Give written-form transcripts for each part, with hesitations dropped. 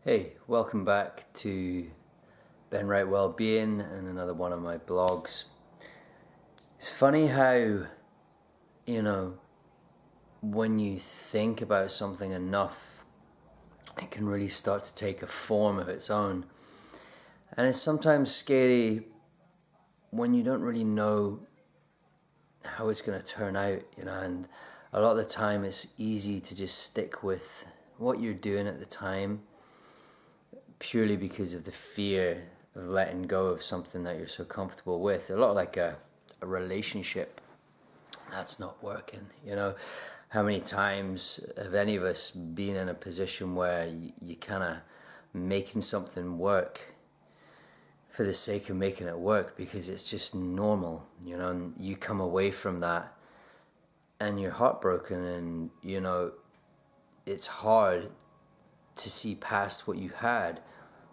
Hey, welcome back to Ben Wright Wellbeing and another one of my blogs. It's funny how, when you think about something enough, it can really start to take a form of its own. And it's sometimes scary when you don't really know how it's going to turn out, and a lot of the time it's easy to just stick with what you're doing at the time, purely because of the fear of letting go of something that you're so comfortable with. A lot like a relationship that's not working. How many times have any of us been in a position where you kind of making something work for the sake of making it work because it's just normal, and you come away from that and you're heartbroken, and it's hard to see past what you had.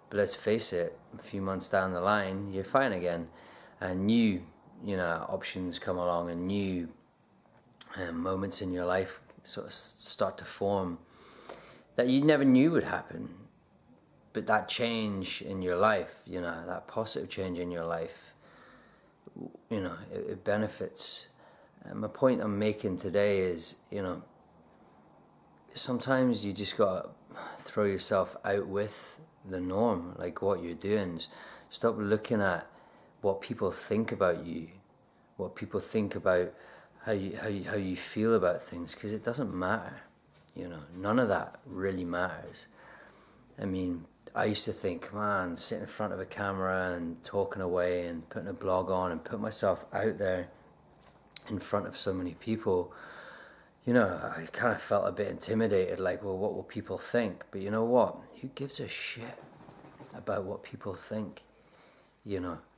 But let's face it, a few months down the line, you're fine again, and new, options come along, and new moments in your life sort of start to form that you never knew would happen. But that change in your life, that positive change in your life, it benefits. And my point I'm making today is, sometimes you just gotta throw yourself out with the norm, like what you're doing. Stop looking at what people think about you, what people think about how you feel about things, because it doesn't matter. None of that really matters. I mean, I used to think, man, sitting in front of a camera and talking away and putting a blog on and putting myself out there in front of so many people, I kind of felt a bit intimidated, like, well, what will people think? But you know what? Who gives a shit about what people think?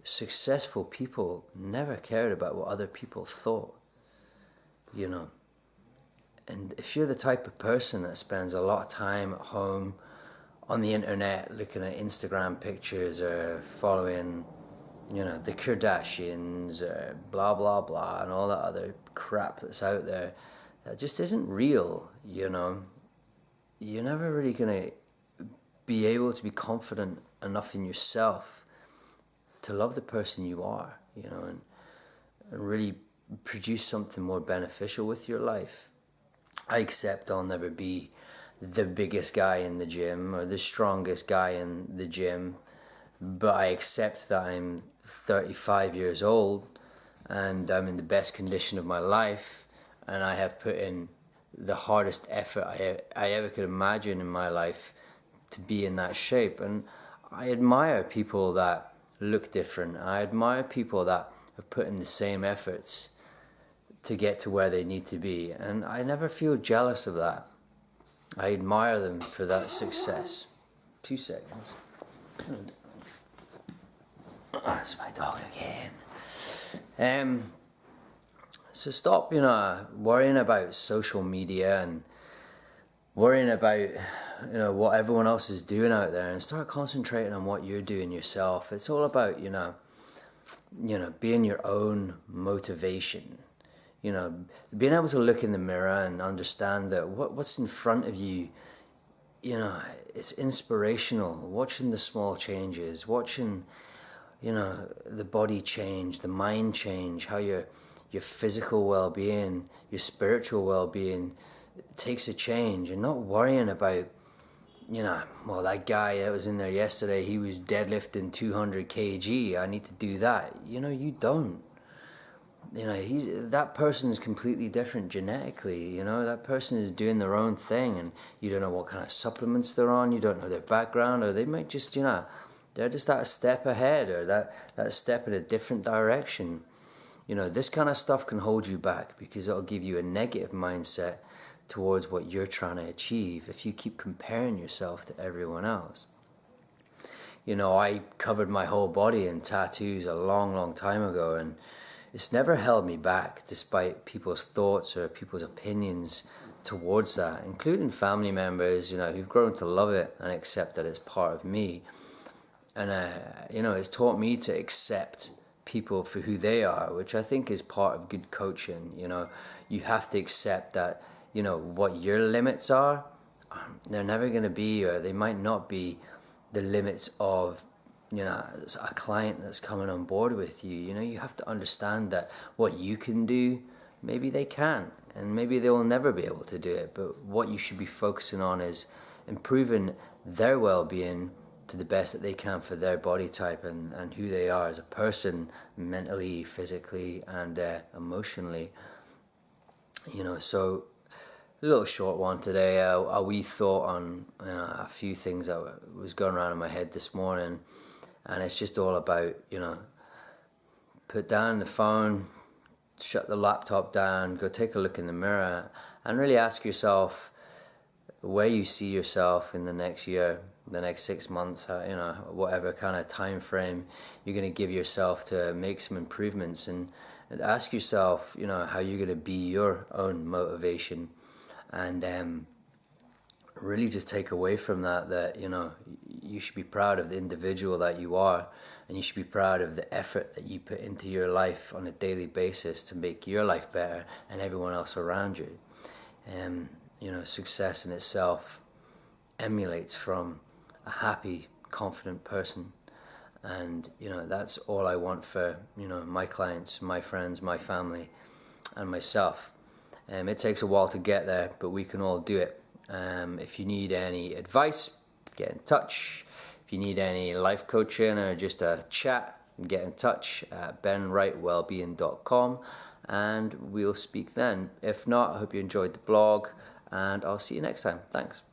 Successful people never cared about what other people thought, And if you're the type of person that spends a lot of time at home on the internet looking at Instagram pictures or following, the Kardashians or blah, blah, blah, and all that other crap that's out there, that just isn't real, you're never really going to be able to be confident enough in yourself to love the person you are, and really produce something more beneficial with your life. I accept I'll never be the biggest guy in the gym or the strongest guy in the gym, but I accept that I'm 35 years old and I'm in the best condition of my life, and I have put in the hardest effort I ever could imagine in my life to be in that shape. And I admire people that look different. I admire people that have put in the same efforts to get to where they need to be, and I never feel jealous of that. I admire them for that success. 2 seconds. That's my dog again. So stop, worrying about social media and worrying about, what everyone else is doing out there, and start concentrating on what you're doing yourself. It's all about, being your own motivation. Being able to look in the mirror and understand that what's in front of you, it's inspirational. Watching the small changes, watching, the body change, the mind change, how your physical well-being, your spiritual well-being takes a change, and not worrying about, well, that guy that was in there yesterday, he was deadlifting 200 kg, I need to do that. You don't. That person is completely different genetically. That person is doing their own thing, and you don't know what kind of supplements they're on. You don't know their background, or they might just, they're just that step ahead, or that step in a different direction. This kind of stuff can hold you back because it'll give you a negative mindset towards what you're trying to achieve if you keep comparing yourself to everyone else. I covered my whole body in tattoos a long, long time ago, and it's never held me back, despite people's thoughts or people's opinions towards that, including family members, who've grown to love it and accept that it's part of me. And, it's taught me to accept people for who they are, which I think is part of good coaching. You have to accept that, what your limits are, they're never going to be, or they might not be, the limits of, a client that's coming on board with you. You have to understand that what you can do, maybe they can't, and maybe they will never be able to do it. But what you should be focusing on is improving their well-being to the best that they can for their body type and who they are as a person, mentally, physically, and emotionally. So a little short one today. A wee thought on a few things that was going around in my head this morning, and it's just all about, put down the phone, shut the laptop down, go take a look in the mirror, and really ask yourself where you see yourself in the next year, the next 6 months, whatever kind of time frame you're going to give yourself to make some improvements, and ask yourself, how you're going to be your own motivation, and really just take away from that you should be proud of the individual that you are, and you should be proud of the effort that you put into your life on a daily basis to make your life better and everyone else around you. Success in itself emulates from a happy, confident person, and that's all I want for my clients, my friends, my family, and myself. It takes a while to get there, but we can all do it. If you need any advice, get in touch. If you need any life coaching or just a chat, get in touch at benwrightwellbeing.com, and we'll speak then. If not, I hope you enjoyed the blog, and I'll see you next time. Thanks.